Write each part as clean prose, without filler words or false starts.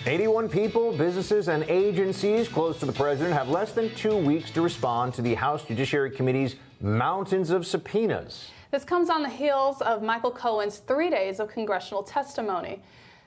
81 people, businesses, and agencies close to the president have less than 2 weeks to respond to the House Judiciary Committee's mountains of subpoenas. This comes on the heels of Michael Cohen's 3 days of congressional testimony.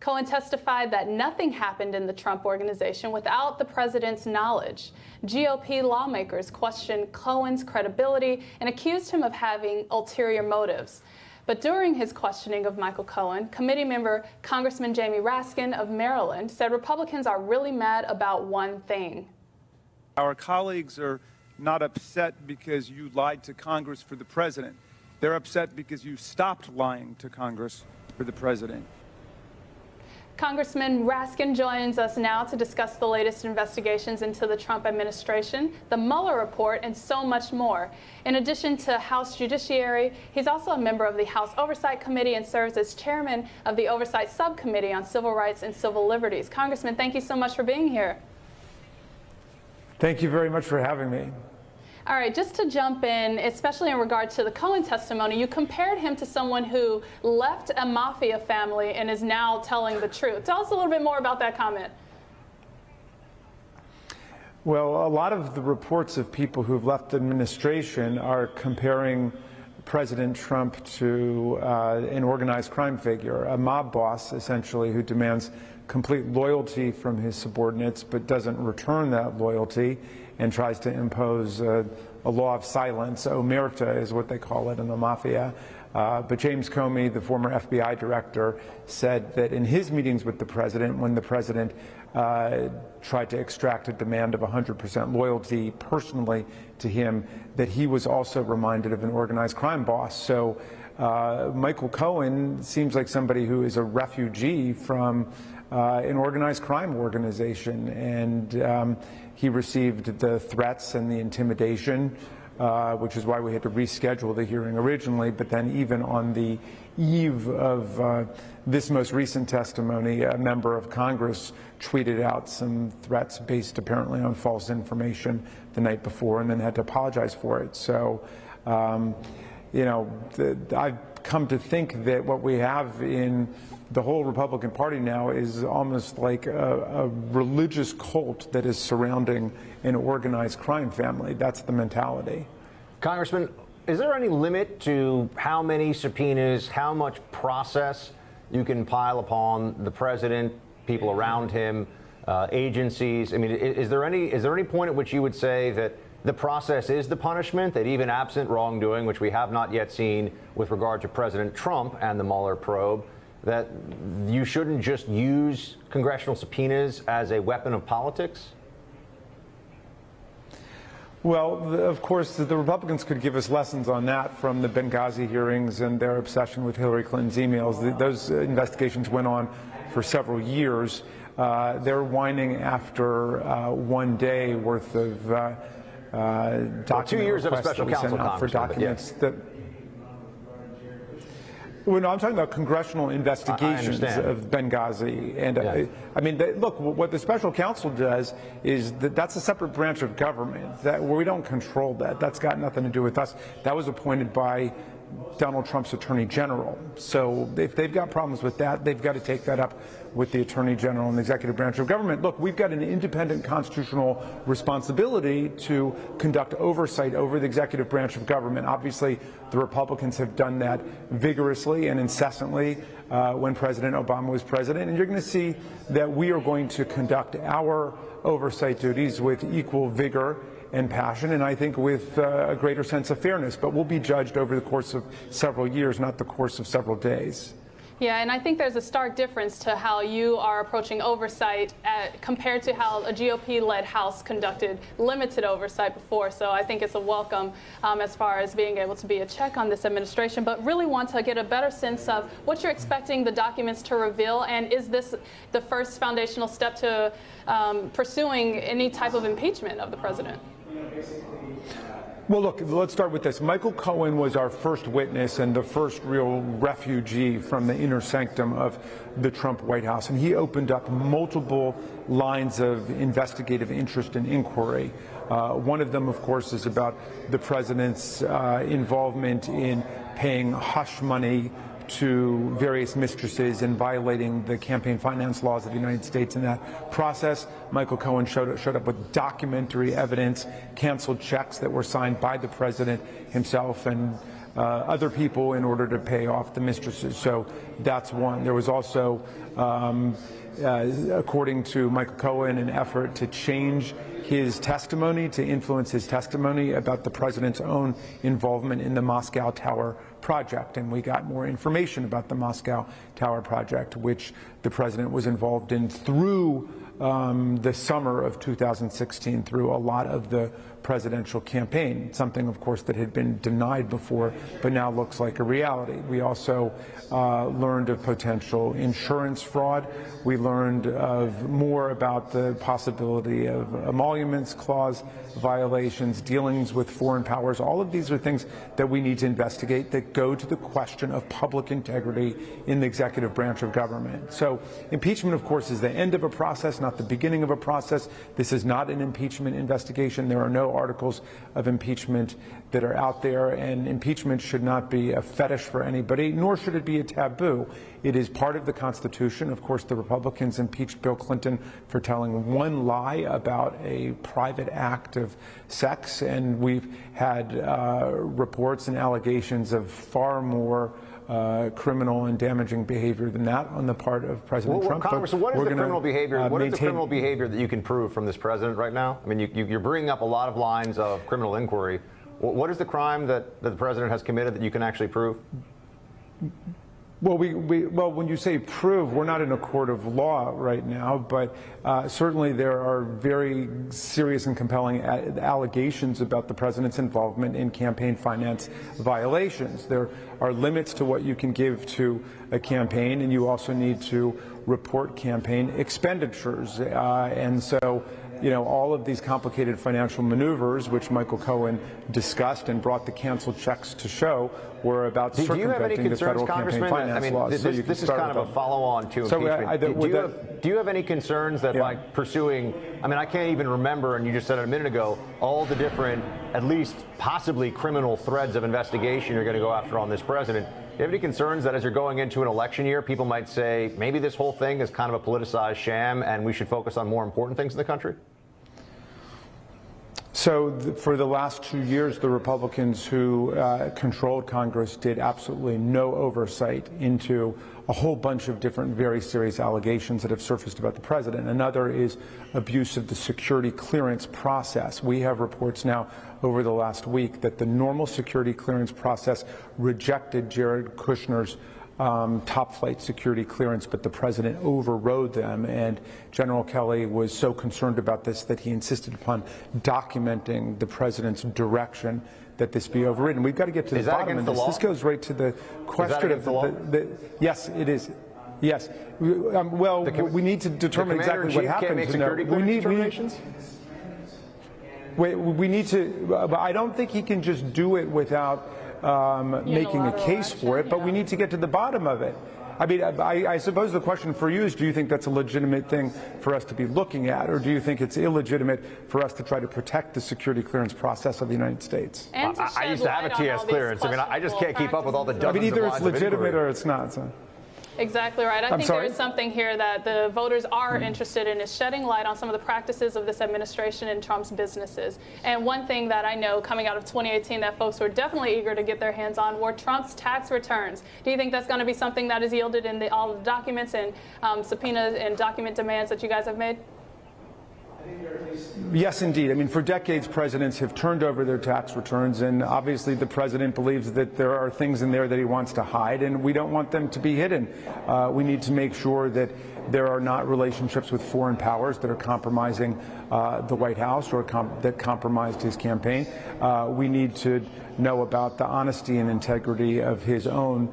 Cohen testified that nothing happened in the Trump organization without the president's knowledge. GOP lawmakers questioned Cohen's credibility and accused him of having ulterior motives. But during his questioning of Michael Cohen, committee member Congressman Jamie Raskin of Maryland said Republicans are really mad about one thing. Our colleagues are not upset because you lied to Congress for the president. They're upset because you stopped lying to Congress for the president. Congressman Raskin joins us now to discuss the latest investigations into the Trump administration, the Mueller report, and so much more. In addition to House Judiciary, he's also a member of the House Oversight Committee and serves as chairman of the Oversight Subcommittee on Civil Rights and Civil Liberties. Congressman, thank you so much for being here. Thank you very much for having me. All right, just to jump in, especially in regard to the Cohen testimony, you compared him to someone who left a mafia family and is now telling the truth. Tell us a little bit more about that comment. Well, a lot of the reports of people who've left the administration are comparing President Trump to an organized crime figure, a mob boss, essentially, who demands complete loyalty from his subordinates but doesn't return that loyalty and tries to impose a law of silence. Omerta is what they call it in the mafia. But James Comey, the former FBI director, said that in his meetings with the president, when the president tried to extract a demand of 100% loyalty personally to him, that he was also reminded of an organized crime boss. So Michael Cohen seems like somebody who is a refugee from an organized crime organization, and he received the threats and the intimidation, which is why we had to reschedule the hearing originally. But then even on the eve of this most recent testimony, a member of Congress tweeted out some threats based apparently on false information the night before and then had to apologize for it. So, you know, I've come to think that what we have in the whole Republican Party now is almost like a religious cult that is surrounding an organized crime family. That's the mentality. Congressman, is there any limit to how many subpoenas, how much process you can pile upon the president, people around him, agencies? I mean, is there any point at which you would say that the process is the punishment, that even absent wrongdoing, which we have not yet seen with regard to President Trump and the Mueller probe, that you shouldn't just use congressional subpoenas as a weapon of politics? Well, of course, the Republicans could give us lessons on that from the Benghazi hearings and their obsession with Hillary Clinton's emails. Those investigations went on for several years. They're whining after 1 day worth of document 2 years of a special counsel for documents that. Well, no, I'm talking about congressional investigations of Benghazi. And I mean, look, what the special counsel does is that's a separate branch of government where we don't control that. That's got nothing to do with us. That was appointed by Donald Trump's attorney general. So if they've got problems with that, they've got to take that up with the attorney general and the executive branch of government. Look, we've got an independent constitutional responsibility to conduct oversight over the executive branch of government. Obviously, the Republicans have done that vigorously and incessantly when President Obama was president. And you're going to see that we are going to conduct our oversight duties with equal vigor and passion, and I think with a greater sense of fairness. But we'll be judged over the course of several years, not the course of several days. Yeah, and I think there's a stark difference to how you are approaching oversight compared to how a GOP-led House conducted limited oversight before. So I think it's a welcome as far as being able to be a check on this administration, but really want to get a better sense of what you're expecting the documents to reveal, and is this the first foundational step to pursuing any type of impeachment of the president? Well, look, let's start with this. Michael Cohen was our first witness and the first real refugee from the inner sanctum of the Trump White House. And he opened up multiple lines of investigative interest and inquiry. One of them, of course, is about the president's involvement in paying hush money to various mistresses and violating the campaign finance laws of the United States in that process. Michael Cohen showed up with documentary evidence, canceled checks that were signed by the president himself and other people in order to pay off the mistresses. So that's one. There was also, according to Michael Cohen, an effort to change his testimony, to influence his testimony about the president's own involvement in the Moscow Tower project. And we got more information about the Moscow Tower project, which the president was involved in through the summer of 2016, through a lot of the presidential campaign, something, of course, that had been denied before, but now looks like a reality. We also learned of potential insurance fraud. We learned of more about the possibility of emoluments clause violations, dealings with foreign powers. All of these are things that we need to investigate that go to the question of public integrity in the executive branch of government. So impeachment, of course, is the end of a process, not the beginning of a process. This is not an impeachment investigation. There are no articles of impeachment that are out there, and impeachment should not be a fetish for anybody, nor should it be a taboo. It is part of the Constitution. Of course, the Republicans impeached Bill Clinton for telling one lie about a private act of sex, and we've had reports and allegations of far more criminal and damaging behavior than that on the part of President Trump. Congressman, what is the criminal behavior? What is the criminal behavior that you can prove from this president right now? I mean, you're bringing up a lot of lines of criminal inquiry. What is the crime that the president has committed that you can actually prove? Well, well, when you say prove, we're not in a court of law right now, but certainly there are very serious and compelling allegations about the president's involvement in campaign finance violations. There are limits to what you can give to a campaign, and you also need to report campaign expenditures. And so, you know, all of these complicated financial maneuvers, which Michael Cohen discussed and brought the canceled checks to show, were about circumventing the federal campaign finance laws. This is kind of a follow-on to impeachment. Do you have any concerns that by pursuing, I mean, I can't even remember, and you just said it a minute ago, all the different, at least possibly criminal threads of investigation you're going to go after on this president? Do you have any concerns that as you're going into an election year, people might say, maybe this whole thing is kind of a politicized sham and we should focus on more important things in the country? So for the last 2 years, the Republicans who controlled Congress did absolutely no oversight into a whole bunch of different very serious allegations that have surfaced about the president. Another is abuse of the security clearance process. We have reports now over the last week that the normal security clearance process rejected Jared Kushner's top flight security clearance, but the president overrode them, and General Kelly was so concerned about this that he insisted upon documenting the president's direction that this be overridden. We've got to get to the bottom of this. This goes right to the question of yes, it is. Yes. Well, we need to determine exactly what happened. We need to. I don't think he can just do it without making a case for it, but we need to get to the bottom of it. I mean, I suppose the question for you is, do you think that's a legitimate thing for us to be looking at, or do you think it's illegitimate for us to try to protect the security clearance process of the United States? I used to have a TS clearance. I mean, I just can't keep up with all the dozens of lines of inquiry. Either it's legitimate or it's not. So. Exactly right. I think there is something here that the voters are interested in, is shedding light on some of the practices of this administration and Trump's businesses. And one thing that I know coming out of 2018 that folks were definitely eager to get their hands on were Trump's tax returns. Do you think that's going to be something that is yielded in all of the documents and subpoenas and document demands that you guys have made? Yes, indeed. I mean, for decades, presidents have turned over their tax returns, and obviously the president believes that there are things in there that he wants to hide, and we don't want them to be hidden. We need to make sure that there are not relationships with foreign powers that are compromising the White House or that compromised his campaign. We need to know about the honesty and integrity of his own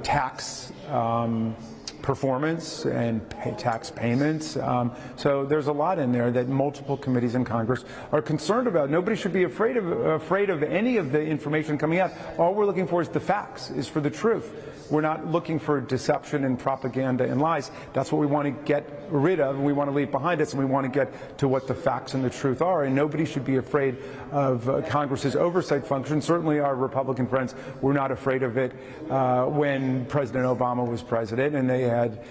tax performance and tax payments. So there's a lot in there that multiple committees in Congress are concerned about. Nobody should be afraid of any of the information coming out. All we're looking for is the facts, is for the truth. We're not looking for deception and propaganda and lies. That's what we want to get rid of, and we want to leave behind us, and we want to get to what the facts and the truth are. And nobody should be afraid of Congress's oversight function. Certainly our Republican friends were not afraid of it when President Obama was president, and they had,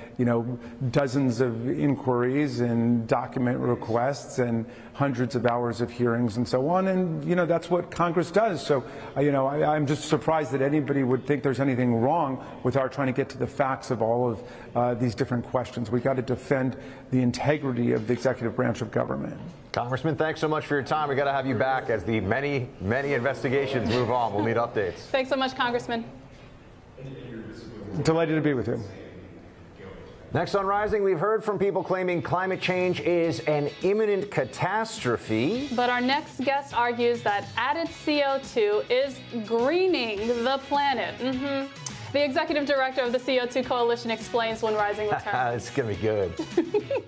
dozens of inquiries and document requests and hundreds of hours of hearings and so on. And, that's what Congress does. So, I'm just surprised that anybody would think there's anything wrong with our trying to get to the facts of all of these different questions. We got to defend the integrity of the executive branch of government. Congressman, thanks so much for your time. We got to have you back as the many investigations move on. We'll need updates. Thanks so much, Congressman. Delighted to be with you. Next on Rising, we've heard from people claiming climate change is an imminent catastrophe. But our next guest argues that added CO2 is greening the planet. The executive director of the CO2 Coalition explains when Rising returns. It's going to be good.